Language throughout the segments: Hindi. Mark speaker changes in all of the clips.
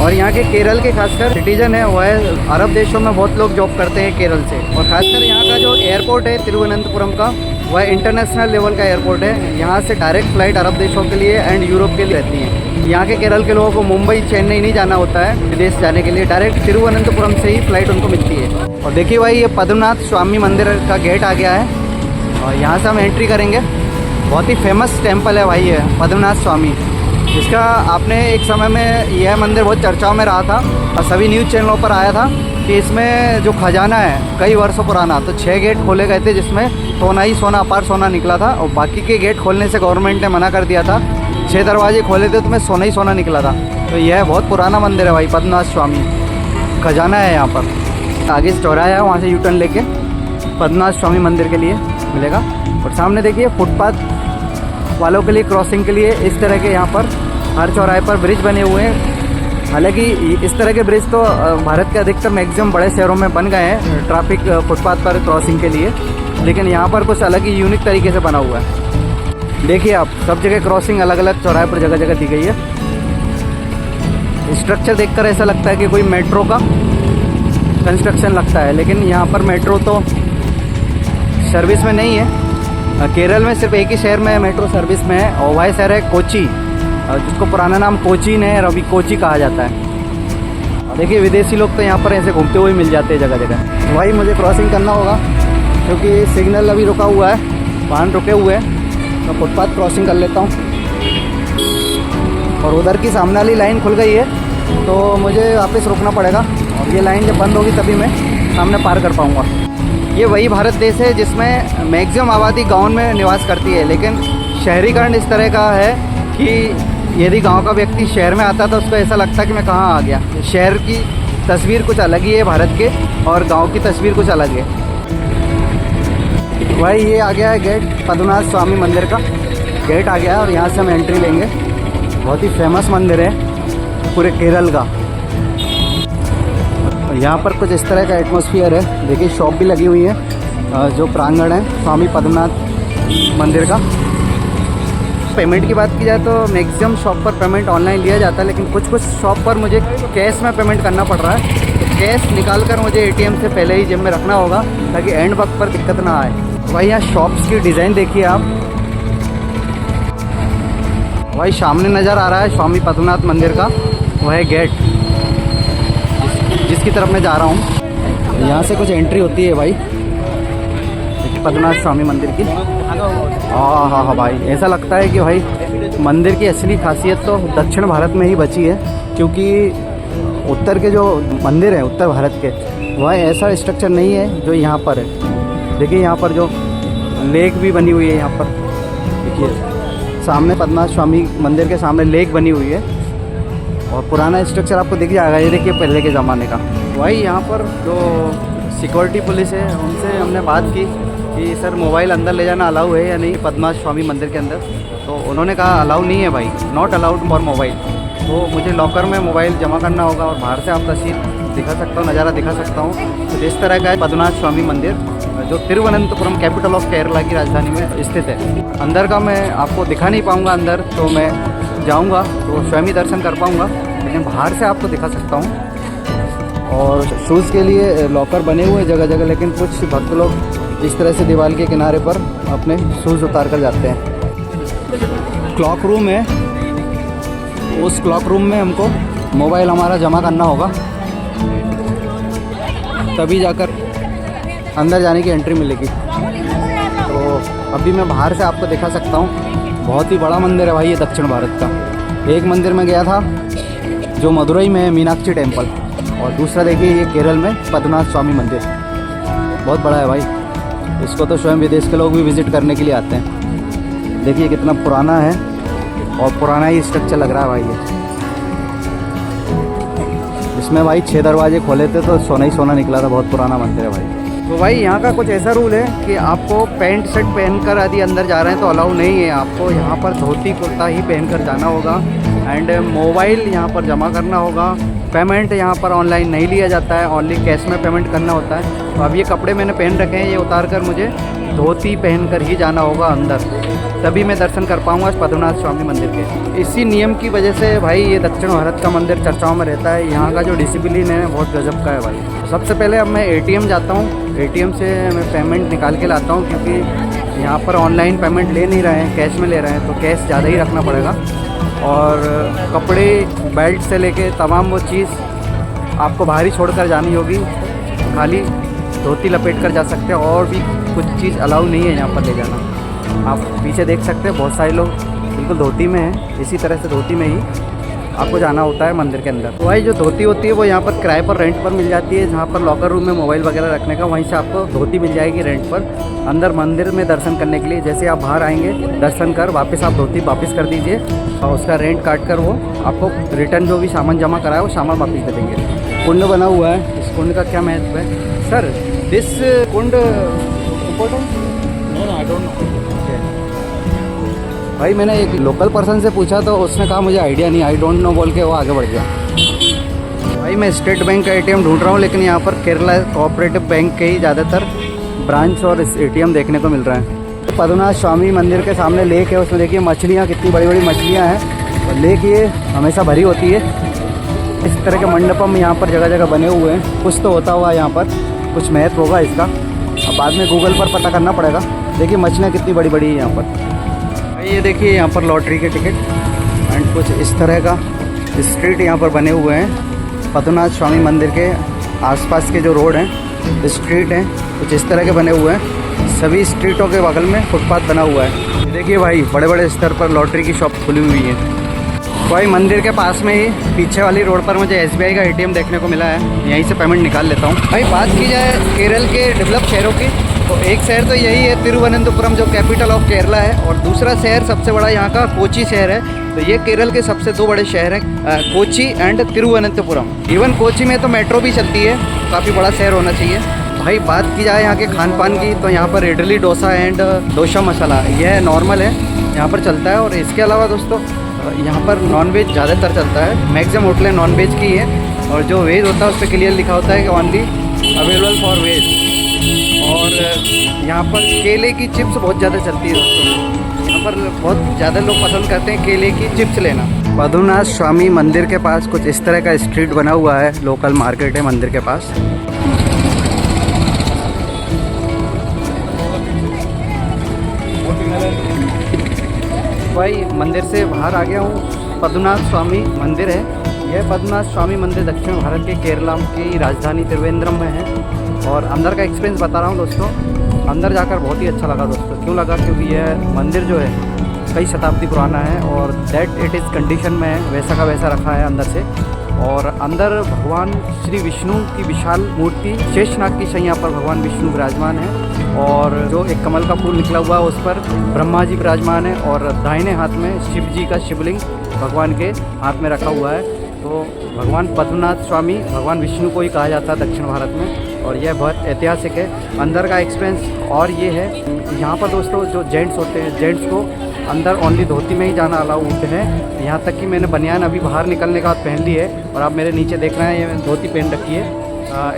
Speaker 1: और यहाँ के केरल के खासकर सिटीजन है वो है अरब देशों में बहुत लोग जॉब करते हैं केरल से। और खासकर यहाँ का जो एयरपोर्ट है तिरुवनंतपुरम का वह इंटरनेशनल लेवल का एयरपोर्ट है। यहाँ से डायरेक्ट फ़्लाइट अरब देशों के लिए एंड यूरोप के लिए रहती हैं। यहाँ के केरल के लोगों को मुंबई चेन्नई नहीं जाना होता है विदेश जाने के लिए, डायरेक्ट तिरुवनंतपुरम से ही फ़्लाइट उनको मिलती है। और देखिए भाई ये पद्मनाथ स्वामी मंदिर का गेट आ गया है और यहाँ से हम एंट्री करेंगे। बहुत ही फेमस टेम्पल है भाई ये पद्मनाथ स्वामी, जिसका आपने एक समय में यह मंदिर बहुत चर्चाओं में रहा था और सभी न्यूज़ चैनलों पर आया था कि इसमें जो खजाना है कई वर्षों पुराना, तो 6 गेट खोले गए थे जिसमें सोना ही सोना अपार सोना निकला था और बाकी के गेट खोलने से गवर्नमेंट ने मना कर दिया था। 6 दरवाजे खोले थे तो में सोना ही सोना निकला था। तो यह बहुत पुराना मंदिर है भाई पद्मनाथ स्वामी, खजाना है यहाँ पर। आगे से चौराहा है, वहाँ से यूटर्न लेके पद्मनाथ स्वामी मंदिर के लिए मिलेगा। और सामने देखिए फुटपाथ वालों के लिए क्रॉसिंग के लिए इस तरह के यहाँ पर हर चौराहे पर ब्रिज बने हुए हैं। हालांकि इस तरह के ब्रिज तो भारत के अधिकतर मैक्सिमम बड़े शहरों में बन गए हैं ट्रैफिक फुटपाथ पर क्रॉसिंग के लिए, लेकिन यहाँ पर कुछ अलग ही यूनिक तरीके से बना हुआ है। देखिए आप सब जगह क्रॉसिंग अलग अलग चौराहे पर जगह जगह दी गई है। स्ट्रक्चर देखकर ऐसा लगता है कि कोई मेट्रो का कंस्ट्रक्शन लगता है, लेकिन यहाँ पर मेट्रो तो सर्विस में नहीं है। केरल में सिर्फ एक ही शहर में मेट्रो सर्विस में है और वह शहर है कोची, जिसको पुराना नाम कोचीन है और अभी कोची कहा जाता है। और देखिए विदेशी लोग तो यहाँ पर ऐसे घूमते हुए मिल जाते हैं जगह जगह। तो भाई मुझे क्रॉसिंग करना होगा क्योंकि सिग्नल अभी रुका हुआ है, वाहन रुके हुए हैं, तो फुटपाथ क्रॉसिंग कर लेता हूँ। और उधर की सामने वाली लाइन खुल गई है तो मुझे वापस रुकना पड़ेगा और ये लाइन जब बंद होगी तभी मैं सामने पार कर पाऊँगा। ये वही भारत देश है जिसमें मैक्सिमम आबादी गाँव में निवास करती है, लेकिन शहरीकरण इस तरह का है कि यदि गांव का व्यक्ति शहर में आता है तो उसको ऐसा लगता है कि मैं कहाँ आ गया। शहर की तस्वीर कुछ अलग ही है भारत के और गांव की तस्वीर कुछ अलग है। भाई ये आ गया है गेट पद्मनाथ स्वामी मंदिर का, गेट आ गया है और यहाँ से हम एंट्री लेंगे। बहुत ही फेमस मंदिर है पूरे केरल का। यहाँ पर कुछ इस तरह का एटमॉस्फेयर है। देखिए शॉप भी लगी हुई है जो प्रांगण है स्वामी पद्मनाथ मंदिर का। पेमेंट की बात की जाए तो मैक्सिमम शॉप पर पेमेंट ऑनलाइन लिया जाता है, लेकिन कुछ कुछ शॉप पर मुझे कैश में पेमेंट करना पड़ रहा है। तो कैश निकाल कर मुझे एटीएम से पहले ही जेब में रखना होगा ताकि एंड वक्त पर दिक्कत ना आए। तो भाई यहाँ शॉप्स की डिज़ाइन देखिए आप। भाई सामने नज़र आ रहा है स्वामी पद्मनाथ मंदिर का वह गेट जिसकी तरफ मैं जा रहा हूँ। यहाँ से कुछ एंट्री होती है भाई पद्मनाथ स्वामी मंदिर की। हाँ भाई ऐसा लगता है कि भाई मंदिर की असली खासियत तो दक्षिण भारत में ही बची है, क्योंकि उत्तर के जो मंदिर हैं उत्तर भारत के वह ऐसा स्ट्रक्चर नहीं है जो यहाँ पर है। देखिए यहाँ पर जो लेक भी बनी हुई है, यहाँ पर देखिए सामने पद्मनाथ स्वामी मंदिर के सामने लेक बनी हुई है और पुराना स्ट्रक्चर आपको दिख जाएगा। ये देखिए पहले के ज़माने का। वही यहाँ पर जो सिक्योरिटी पुलिस है उनसे हमने बात की कि सर मोबाइल अंदर ले जाना अलाउ है या नहीं पद्मनाथ स्वामी मंदिर के अंदर, तो उन्होंने कहा अलाउ नहीं है भाई, नॉट अलाउड फॉर मोबाइल। तो मुझे लॉकर में मोबाइल जमा करना होगा और बाहर से आप तस्वीर दिखा सकता हूँ, नज़ारा दिखा सकता हूँ। तो इस तरह का है पद्मनाथ स्वामी मंदिर जो तिरुवनंतपुरम कैपिटल ऑफ केरला की राजधानी में स्थित है। अंदर का मैं आपको दिखा नहीं पाऊँगा, अंदर तो मैं जाऊँगा तो स्वयं ही दर्शन कर पाऊँगा, लेकिन बाहर से आपको दिखा सकता हूँ। और शूज़ के लिए लॉकर बने हुए जगह जगह, लेकिन कुछ भक्त लोग इस तरह से दीवार के किनारे पर अपने शूज़ उतार कर जाते हैं। क्लॉक रूम है, उस क्लॉक रूम में हमको मोबाइल हमारा जमा करना होगा, तभी जाकर अंदर जाने की एंट्री मिलेगी। तो अभी मैं बाहर से आपको दिखा सकता हूँ। बहुत ही बड़ा मंदिर है भाई ये दक्षिण भारत का। एक मंदिर में गया था जो मदुरई में है मीनाक्षी टेम्पल, और दूसरा देखिए ये केरल में पद्मनाथ स्वामी मंदिर, बहुत बड़ा है भाई। इसको तो स्वयं विदेश के लोग भी विज़िट करने के लिए आते हैं। देखिए कितना पुराना है और पुराना ही स्ट्रक्चर लग रहा है भाई ये। इसमें भाई 6 दरवाजे खोले थे तो सोना ही सोना निकला था। बहुत पुराना मंदिर है भाई। तो भाई यहाँ का कुछ ऐसा रूल है कि आपको पैंट शर्ट पहनकर यदि अंदर जा रहे हैं तो अलाउ नहीं है। आपको यहाँ पर धोती कुर्ता ही पहनकर जाना होगा एंड मोबाइल यहाँ पर जमा करना होगा। पेमेंट यहाँ पर ऑनलाइन नहीं लिया जाता है, ओनली कैश में पेमेंट करना होता है। तो अब ये कपड़े मैंने पहन रखे हैं, ये उतार कर मुझे धोती पहनकर ही जाना होगा अंदर। तभी मैं दर्शन कर पाऊँगा पद्मनाभ स्वामी मंदिर के। इसी नियम की वजह से भाई ये दक्षिण भारत का मंदिर चर्चाओं में रहता है। यहाँ का जो डिसिप्लिन है बहुत गजब का है भाई। सबसे पहले अब मैं ATM जाता हूँ, ATM से मैं पेमेंट निकाल के लाता हूँ, क्योंकि यहाँ पर ऑनलाइन पेमेंट ले नहीं रहे हैं, कैश में ले रहे हैं, तो कैश ज़्यादा ही रखना पड़ेगा। और कपड़े बेल्ट से लेके तमाम वो चीज़ आपको बाहर ही छोड़ कर जानी होगी, खाली धोती लपेट कर जा सकते हैं, और भी कुछ चीज़ अलाउ नहीं है यहाँ पर ले जाना। आप पीछे देख सकते हैं बहुत सारे लोग बिल्कुल धोती में हैं, इसी तरह से धोती में ही आपको जाना होता है मंदिर के अंदर। तो भाई जो धोती होती है वो यहाँ पर किराए पर रेंट पर मिल जाती है, जहाँ पर लॉकर रूम में मोबाइल वगैरह रखने का, वहीं से आपको धोती मिल जाएगी रेंट पर अंदर मंदिर में दर्शन करने के लिए। जैसे आप बाहर आएंगे दर्शन कर वापस आप धोती वापस कर दीजिए, और उसका रेंट काट कर वो आपको रिटर्न जो भी सामान जमा करा है वो सामान वापस दे देंगे। कुंड बना हुआ है, इस कुंड का क्या महत्व है sir? This kind important? No, I don't know. भाई मैंने एक लोकल पर्सन से पूछा तो उसने कहा मुझे आइडिया नहीं, आई डोंट नो बोल के वो आगे बढ़ गया। भाई मैं स्टेट बैंक का ATM ढूंढ रहा हूँ, लेकिन यहाँ पर केरला कोऑपरेटिव बैंक के ही ज़्यादातर ब्रांच और ATM देखने को मिल रहा है। पद्मनाभ स्वामी मंदिर के सामने लेक है, उसमें देखिए मछलियाँ, कितनी बड़ी बड़ी मछलियाँ हैं, और लेक ये हमेशा भरी होती है। इस तरह के मंडपम यहाँ पर जगह जगह बने हुए हैं, कुछ तो होता हुआ यहाँ पर, कुछ महत्व होगा इसका। अब बाद में गूगल पर पता करना पड़ेगा। देखिए मछलियाँ कितनी बड़ी बड़ी है यहाँ पर। ये देखिए यहाँ पर लॉटरी के टिकट एंड कुछ इस तरह का स्ट्रीट यहाँ पर बने हुए हैं। पद्मनाभ स्वामी मंदिर के आसपास के जो रोड हैं, स्ट्रीट हैं, कुछ इस तरह के बने हुए हैं। सभी स्ट्रीटों के बगल में फुटपाथ बना हुआ है। देखिए भाई बड़े बड़े स्तर पर लॉटरी की शॉप खुली हुई है। भाई मंदिर के पास में ही पीछे वाली रोड पर मुझे SBI का ATM देखने को मिला है, यहीं से पेमेंट निकाल लेता हूँ। भाई बात की जाए केरल के डेवलप शहरों की, तो एक शहर तो यही है तिरुवनंतपुरम, जो कैपिटल ऑफ केरला है, और दूसरा शहर सबसे बड़ा यहाँ का कोची शहर है। तो ये केरल के सबसे दो बड़े शहर हैं, कोची एंड तिरुवनंतपुरम। इवन कोची में तो मेट्रो भी चलती है, काफ़ी बड़ा शहर होना चाहिए। भाई बात की जाए यहाँ के खान पान की, तो यहाँ पर इडली डोसा एंड डोसा मसाला यह नॉर्मल है, यहाँ पर चलता है। और इसके अलावा दोस्तों यहाँ पर नॉनवेज ज़्यादातर चलता है, मैक्सिमम होटलें नॉनवेज की है, और जो वेज होता है उस पर क्लियर लिखा होता है कि ओनली अवेलेबल फॉर वेज। और यहाँ पर केले की चिप्स बहुत ज़्यादा चलती है दोस्तों, यहाँ पर बहुत ज़्यादा लोग पसंद करते हैं केले की चिप्स लेना। पद्मनाभ स्वामी मंदिर के पास कुछ इस तरह का स्ट्रीट बना हुआ है, लोकल मार्केट है मंदिर के पास। भाई मंदिर से बाहर आ गया हूँ, पद्मनाभ स्वामी मंदिर है। यह पद्मनाभ स्वामी मंदिर दक्षिण भारत के केरला की राजधानी त्रिवेंद्रम में है। और अंदर का एक्सपीरियंस बता रहा हूँ दोस्तों, अंदर जाकर बहुत ही अच्छा लगा दोस्तों। क्यों लगा? क्योंकि यह मंदिर जो है कई शताब्दी पुराना है, और दैट इट इज़ कंडीशन में है, वैसा का वैसा रखा है अंदर से। और अंदर भगवान श्री विष्णु की विशाल मूर्ति शेषनाग की शैया पर भगवान विष्णु विराजमान है, और जो एक कमल का फूल निकला हुआ है उस पर ब्रह्मा जी विराजमान है, और दाहिने हाथ में शिव जी का शिवलिंग भगवान के हाथ में रखा हुआ है। तो भगवान पद्मनाभ स्वामी भगवान विष्णु को ही कहा जाता है दक्षिण भारत में, और यह बहुत ऐतिहासिक है। अंदर का एक्सपीरियंस और ये है, यहाँ पर दोस्तों जो जेंट्स होते हैं, जेंट्स को अंदर ओनली धोती में ही जाना अलाउड है। यहाँ तक कि मैंने बनियान अभी बाहर निकलने के बाद पहन ली है, और आप मेरे नीचे देख रहे हैं ये धोती पहन रखी है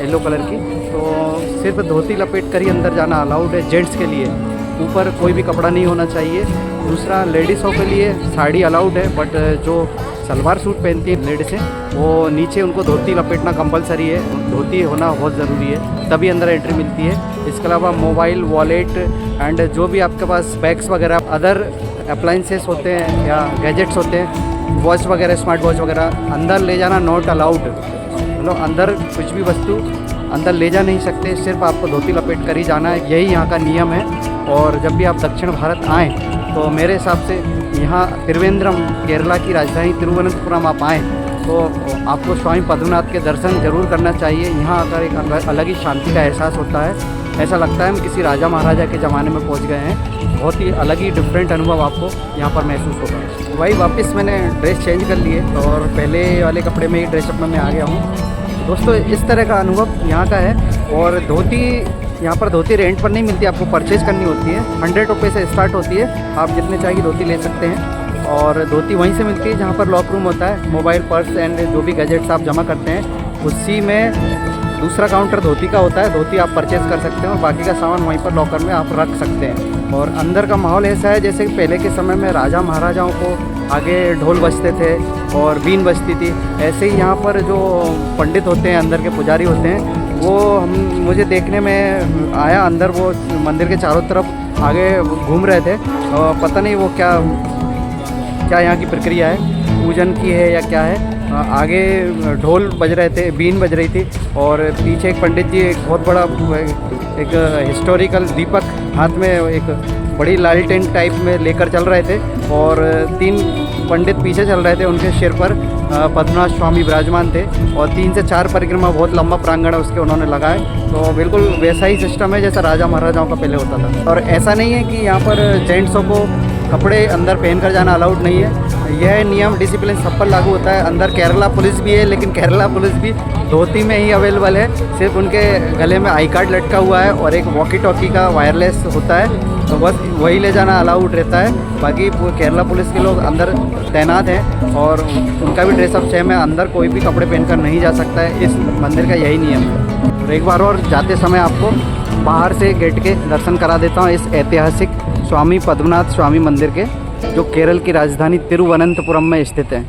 Speaker 1: येलो कलर की। तो सिर्फ धोती लपेट कर ही अंदर जाना अलाउड है जेंट्स के लिए, ऊपर कोई भी कपड़ा नहीं होना चाहिए। दूसरा लेडीज़ों के लिए साड़ी अलाउड है, बट जो सलवार सूट पहनती है लेडीज़ें, वो नीचे उनको धोती लपेटना कंपलसरी है, धोती होना बहुत ज़रूरी है, तभी अंदर एंट्री मिलती है। इसके अलावा मोबाइल, वॉलेट एंड जो भी आपके पास बैग्स वगैरह, अदर अप्लाइंसेस होते हैं या गैजेट्स होते हैं, वॉच वगैरह, स्मार्ट वॉच वगैरह, अंदर ले जाना नॉट अलाउड। मतलब अंदर कुछ भी वस्तु अंदर ले जा नहीं सकते, सिर्फ आपको धोती लपेट कर ही जाना है, यही यहाँ का नियम है। और जब भी आप दक्षिण भारत आएँ तो मेरे हिसाब से यहाँ त्रिवेंद्रम, केरला की राजधानी तिरुवनंतपुरम आप आएँ तो आपको स्वामी पद्मनाभ के दर्शन जरूर करना चाहिए। यहाँ आकर एक अलग ही शांति का एहसास होता है, ऐसा लगता है हम किसी राजा महाराजा के ज़माने में पहुँच गए हैं। बहुत ही अलग ही डिफरेंट अनुभव आपको यहाँ पर महसूस होगा। वही वापस मैंने ड्रेस चेंज कर लिए और पहले वाले कपड़े में ही ड्रेसअप में मैं आ गया हूँ दोस्तों। इस तरह का अनुभव यहाँ का है। और धोती, यहाँ पर धोती रेंट पर नहीं मिलती, आपको परचेज़ करनी होती है। 100 रुपये से स्टार्ट होती है, आप जितने चाहिए धोती ले सकते हैं। और धोती वहीं से मिलती है जहाँ पर लॉक रूम होता है, मोबाइल, पर्स एंड जो भी गैजेट्स आप जमा करते हैं उसी में दूसरा काउंटर धोती का होता है, धोती आप परचेज़ कर सकते हैं और बाकी का सामान वहीं पर लॉकर में आप रख सकते हैं। और अंदर का माहौल ऐसा है जैसे कि पहले के समय में राजा महाराजाओं को आगे ढोल बजते थे और बीन बजती थी, ऐसे ही यहाँ पर जो पंडित होते हैं, अंदर के पुजारी होते हैं, वो मुझे देखने में आया अंदर, वो मंदिर के चारों तरफ आगे घूम रहे थे और पता नहीं वो क्या यहाँ की प्रक्रिया है, पूजन की है या क्या है। आगे ढोल बज रहे थे, बीन बज रही थी और पीछे एक पंडित जी एक बहुत बड़ा एक हिस्टोरिकल दीपक हाथ में एक बड़ी लालटेन टाइप में लेकर चल रहे थे और 3 पंडित पीछे चल रहे थे, उनके सिर पर पद्मनाभ स्वामी विराजमान थे और 3 से 4 परिक्रमा, बहुत लंबा प्रांगण है उसके, उन्होंने लगाए। तो बिल्कुल वैसा ही सिस्टम है जैसा राजा महाराजाओं का पहले होता था। और ऐसा नहीं है कि यहाँ पर जेंट्सों को कपड़े अंदर पहन कर जाना अलाउड नहीं है, यह नियम डिसिप्लिन सब पर लागू होता है। अंदर केरला पुलिस भी है, लेकिन केरला पुलिस भी धोती में ही अवेलेबल है, सिर्फ उनके गले में आई कार्ड लटका हुआ है और एक वॉकी टॉकी का वायरलेस होता है, तो बस वही ले जाना अलाउड रहता है। बाकी केरला पुलिस के लोग अंदर तैनात हैं और उनका भी ड्रेसअप सेम है, अंदर कोई भी कपड़े पहनकर नहीं जा सकता है, इस मंदिर का यही नियम है। और एक बार और जाते समय आपको बाहर से गेट के दर्शन करा देता हूँ इस ऐतिहासिक स्वामी पद्मनाभ स्वामी मंदिर के, जो केरल की राजधानी तिरुवनंतपुरम में स्थित है।